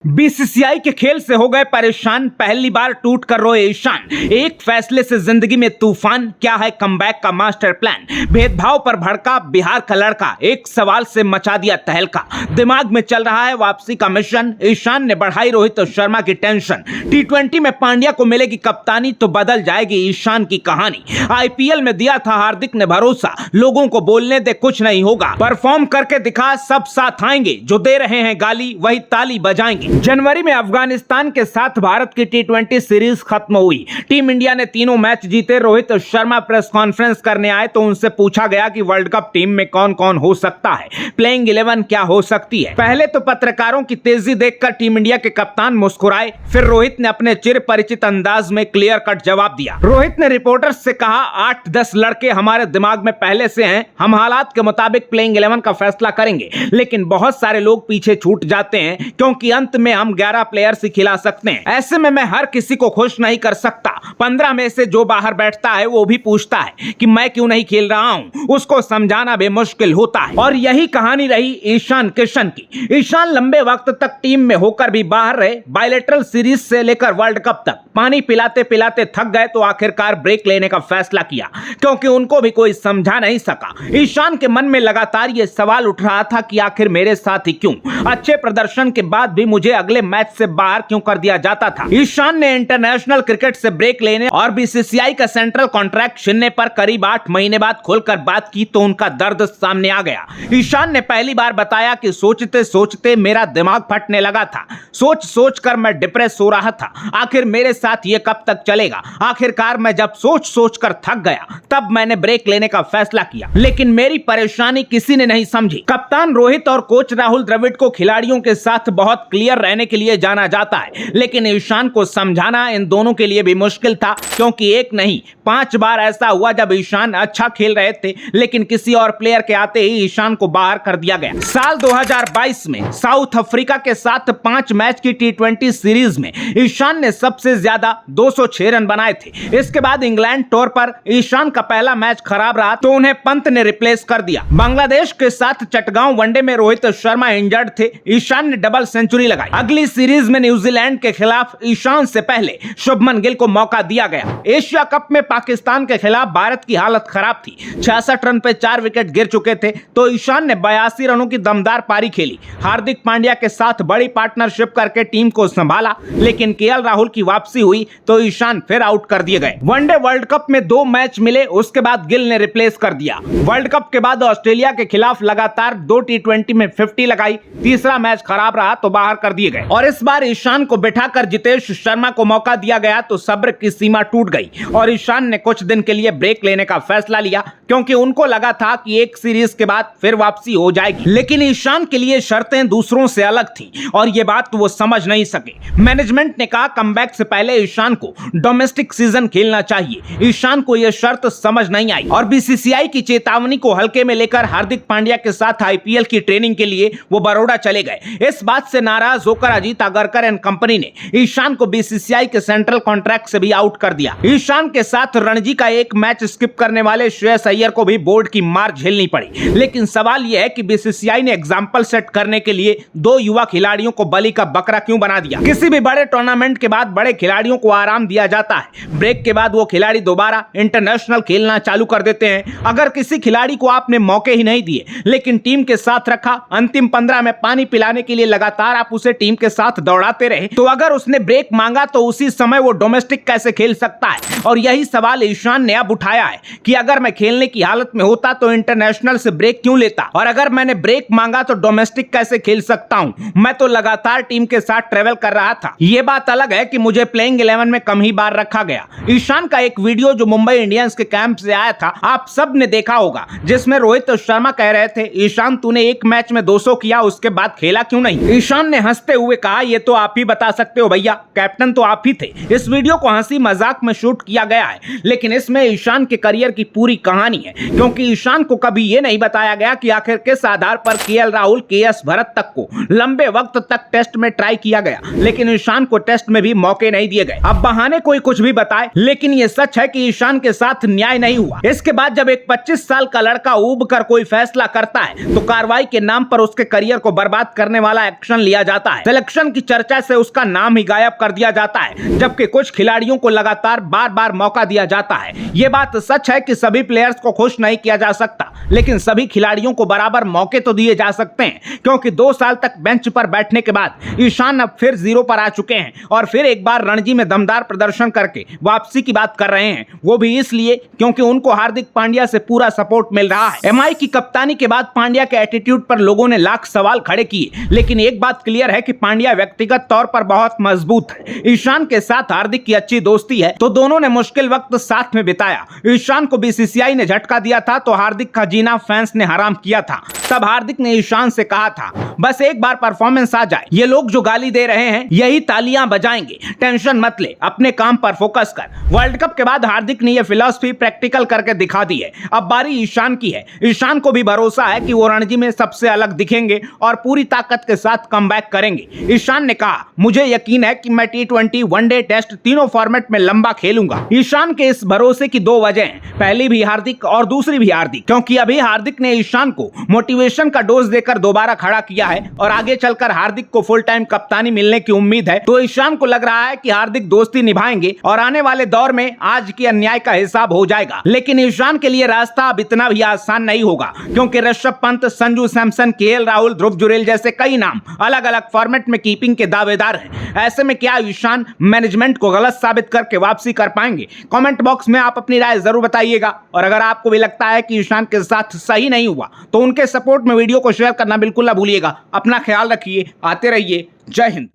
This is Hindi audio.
बीसीसीआई के खेल से हो गए परेशान, पहली बार टूट कर रोए ईशान। एक फैसले से जिंदगी में तूफान, क्या है कमबैक का मास्टर प्लान। भेदभाव पर भड़का बिहार का लड़का, एक सवाल से मचा दिया तहलका। दिमाग में चल रहा है वापसी का मिशन, ईशान ने बढ़ाई रोहित शर्मा की टेंशन। टी20 में पांड्या को मिलेगी कप्तानी तो बदल जाएगी ईशान की कहानी। आईपीएल में दिया था हार्दिक ने भरोसा, लोगों को बोलने दे कुछ नहीं होगा। परफॉर्म करके दिखा सब साथ आएंगे, जो दे रहे हैं गाली वही ताली बजाएंगे। जनवरी में अफगानिस्तान के साथ भारत की टी20 सीरीज खत्म हुई। टीम इंडिया ने तीनों मैच जीते। रोहित शर्मा प्रेस कॉन्फ्रेंस करने आए तो उनसे पूछा गया कि वर्ल्ड कप टीम में कौन कौन हो सकता है, प्लेइंग 11 क्या हो सकती है। पहले तो पत्रकारों की तेजी देखकर टीम इंडिया के कप्तान मुस्कुराए, फिर रोहित ने अपने चिर परिचित अंदाज में क्लियर कट जवाब दिया। रोहित ने रिपोर्टर्स से कहा, 8-10 लड़के हमारे दिमाग में पहले से हैं, हम हालात के मुताबिक प्लेइंग 11 का फैसला करेंगे, लेकिन बहुत सारे लोग पीछे छूट जाते हैं क्योंकि अंत में हम 11 प्लेयर्स ही खिला सकते हैं। ऐसे में मैं हर किसी को खुश नहीं कर सकता। 15 में से जो बाहर बैठता है वो भी पूछता है कि मैं क्यों नहीं खेल रहा हूं, उसको समझाना भी मुश्किल होता है। और यही कहानी रही ईशान किशन की। ईशान लंबे वक्त तक टीम में होकर भी बाहर रहे। बायलैटरल सीरीज से लेकर वर्ल्ड कप तक पानी पिलाते पिलाते थक गए तो आखिरकार ब्रेक लेने का फैसला किया, क्योंकि उनको भी कोई समझा नहीं सका। ईशान के मन में लगातार ये सवाल उठ रहा था कि आखिर मेरे साथ ही क्यों, अच्छे प्रदर्शन के बाद भी मुझे अगले मैच से बाहर क्यों कर दिया जाता था। ईशान ने इंटरनेशनल क्रिकेट से ब्रेक लेने और बीसीसीआई का सेंट्रल कॉन्ट्रैक्ट छीनने पर करीब 8 महीने बाद खुलकर बात की तो उनका दर्द सामने आ गया। ईशान ने पहली बार बताया कि सोचते सोचते मेरा दिमाग फटने लगा था, सोच सोच कर मैं डिप्रेस हो रहा था। आखिर मेरे साथ ये कब तक चलेगा। आखिरकार मैं जब सोच सोच कर थक गया तब मैंने ब्रेक लेने का फैसला किया, लेकिन मेरी परेशानी किसी ने नहीं समझी। कप्तान रोहित और कोच राहुल द्रविड़ को खिलाड़ियों के साथ बहुत क्लियर रहने के लिए जाना जाता है, लेकिन ईशान को समझाना इन दोनों के लिए भी मुश्किल था, क्योंकि एक नहीं 5 बार ऐसा हुआ जब ईशान अच्छा खेल रहे थे लेकिन किसी और प्लेयर के आते ही ईशान को बाहर कर दिया गया। साल 2022 में साउथ अफ्रीका के साथ 5 मैच की टी20 सीरीज में ईशान ने सबसे ज्यादा 206 रन बनाए थे। इसके बाद इंग्लैंड टूर पर ईशान का पहला मैच खराब रहा तो उन्हें पंत ने रिप्लेस कर दिया। बांग्लादेश के साथ चटगांव वनडे में रोहित शर्मा इंजर्ड थे, ईशान ने डबल सेंचुरी लगाई। अगली सीरीज में न्यूजीलैंड के खिलाफ ईशान से पहले शुभमन गिल को मौका दिया गया। एशिया कप में पाकिस्तान के खिलाफ भारत की हालत खराब थी, 66 रन पे 4 विकेट गिर चुके थे तो ईशान ने 82 रनों की दमदार पारी खेली। हार्दिक पांड्या के साथ बड़ी पार्टनरशिप करके टीम को संभाला, लेकिन केएल राहुल की वापसी हुई तो ईशान फिर आउट कर दिए गए। वनडे वर्ल्ड कप में 2 मैच मिले, उसके बाद गिल ने रिप्लेस कर दिया। वर्ल्ड कप के बाद ऑस्ट्रेलिया के खिलाफ लगातार 2 टी20 में 50 लगाई, तीसरा मैच खराब रहा तो बाहर कर दिए गए। और इस बार ईशान को बिठाकर जितेश शर्मा को मौका दिया गया तो सब्र की सीमा टूट गई और ईशान ने कुछ दिन के लिए ब्रेक लेने का फैसला लिया, क्योंकि उनको लगा था कि एक सीरीज के बाद फिर वापसी हो जाएगी। लेकिन ईशान के लिए शर्तें दूसरों से अलग थी और ये बात वो समझ नहीं सके। मैनेजमेंट ने कहा कमबैक से पहले ईशान को डोमेस्टिक सीजन खेलना चाहिए। ईशान को यह शर्त समझ नहीं आई और बीसीसीआई की चेतावनी को हल्के में लेकर हार्दिक पांड्या के साथ आईपीएल की ट्रेनिंग के लिए वो बड़ौदा चले गए। इस बात से नाराज होकर अजीत अगरकर एंड कंपनी ने ईशान को बीसीसीआई के सेंट्रल कॉन्ट्रैक्ट से भी आउट कर दिया। ईशान के साथ रणजी का एक मैच स्किप करने वाले श्रेयस अय्यर को भी बोर्ड की मार झेलनी पड़ी। लेकिन सवाल यह है कि बीसीसीआई ने एग्जाम्पल सेट करने के लिए 2 युवा खिलाड़ियों को बलि का बकरा क्यों बना दिया। किसी भी बड़े टूर्नामेंट के बाद बड़े खिलाड़ियों को आराम दिया जाता है, ब्रेक के बाद वो खिलाड़ी दोबारा इंटरनेशनल खेलना चालू कर देते हैं। अगर किसी खिलाड़ी को आपने मौके ही नहीं दिए लेकिन टीम के साथ रखा, अंतिम 15 में पानी पिलाने के लिए लगातार आप उसे टीम के साथ दौड़ाते रहे, तो अगर उसने ब्रेक मांगा तो उसी समय वो डोमेस्टिक कैसे खेल सकता है। और यही सवाल ईशान ने अब उठाया है कि अगर मैं खेलने की हालत में होता तो इंटरनेशनल से ब्रेक क्यों लेता, और अगर मैंने ब्रेक मांगा तो डोमेस्टिक कैसे खेल सकता हूं। मैं तो लगातार टीम के साथ ट्रेवल कर रहा था। ये बात अलग है कि मुझे प्लेइंग 11 में कम ही बार रखा गया। ईशान का एक वीडियो जो मुंबई इंडियंस के कैंप से आया था आप सब ने देखा होगा, जिसमें रोहित शर्मा कह रहे थे, ईशान तूने एक मैच में 200 किया, उसके बाद खेला क्यों नहीं। ईशान ने हंसते हुए कहा, ये तो आप ही बता सकते हो भैया, कैप्टन तो आप ही थे। इस वीडियो को हंसी मजाक में शूट किया गया है, लेकिन इसमें ईशान के करियर की पूरी कहानी है, क्योंकि ईशान को कभी ये नहीं बताया गया कि आखिर किस आधार पर केएल राहुल, केएस भरत तक को लंबे वक्त तक टेस्ट में ट्राई किया गया, लेकिन ईशान को टेस्ट में भी मौके नहीं दिए गए। अब बहाने कोई कुछ भी बताए, लेकिन ये सच है कि ईशान के साथ न्याय नहीं हुआ। इसके बाद जब एक 25 साल का लड़का ऊब कर कोई फैसला करता है तो कार्रवाई के नाम पर उसके करियर को बर्बाद करने वाला एक्शन लिया जाता होता है। सिलेक्शन की चर्चा से उसका नाम ही गायब कर दिया जाता है, जबकि कुछ खिलाड़ियों को लगातार बार बार मौका दिया जाता है। ये बात सच है कि सभी प्लेयर्स को खुश नहीं किया जा सकता, लेकिन सभी खिलाड़ियों को बराबर मौके तो दिए जा सकते हैं, क्योंकि 2 साल तक बेंच पर बैठने के बाद ईशान अब फिर जीरो पर आ चुके हैं और फिर एक बार रणजी में दमदार प्रदर्शन करके वापसी की बात कर रहे हैं। वो भी इसलिए क्योंकि उनको हार्दिक पांड्या से पूरा सपोर्ट मिल रहा है। एमआई की कप्तानी के बाद पांड्या के एटीट्यूड पर लोगों ने लाख सवाल खड़े किए, लेकिन एक बात क्लियर है कि पांड्या व्यक्तिगत तौर पर बहुत मजबूत है। ईशान के साथ हार्दिक की अच्छी दोस्ती है, तो दोनों ने मुश्किल वक्त साथ में बिताया। ईशान को बीसीसीआई ने झटका दिया था तो हार्दिक का जीना फैंस ने हराम किया था। तब हार्दिक ने ईशान से कहा था, बस एक बार परफॉर्मेंस आ जाए, ये लोग जो गाली दे रहे हैं यही तालियां बजाएंगे, टेंशन मत ले, अपने काम पर फोकस कर। वर्ल्ड कप के बाद हार्दिक ने यह फिलॉसफी प्रैक्टिकल करके दिखा दी है। अब बारी ईशान की है। ईशान को भी भरोसा है कि वो रणजी में सबसे अलग दिखेंगे और पूरी ताकत के साथ कमबैक करेंगे। ईशान ने कहा, मुझे यकीन है कि मैं T20, वनडे, टेस्ट तीनों फॉर्मेट में लंबा खेलूंगा। ईशान के इस भरोसे की 2 वजह हैं, पहली भी हार्दिक और दूसरी भी हार्दिक, क्योंकि अभी हार्दिक ने ईशान को मोटिवेशन का डोज देकर दोबारा खड़ा किया है और आगे चलकर हार्दिक को फुल टाइम कप्तानी मिलने की उम्मीद है। तो ईशान को लग रहा है कि हार्दिक दोस्ती निभाएंगे और आने वाले दौर में आज की अन्याय का हिसाब हो जाएगा। लेकिन ईशान के लिए रास्ता अब इतना भी आसान नहीं होगा, क्योंकि ऋषभ पंत, संजू सैमसन, केएल राहुल, ध्रुव जुरेल जैसे कई नाम अलग अलग फॉर्मेट में कीपिंग के दावेदार हैं। ऐसे में क्या ईशान मैनेजमेंट को गलत साबित करके वापसी कर पाएंगे? कमेंट बॉक्स में आप अपनी राय जरूर बताइएगा और अगर आपको भी लगता है कि ईशान के साथ सही नहीं हुआ तो उनके सपोर्ट में वीडियो को शेयर करना बिल्कुल ना भूलिएगा। अपना ख्याल रखिए, आते रहिए। जय हिंद।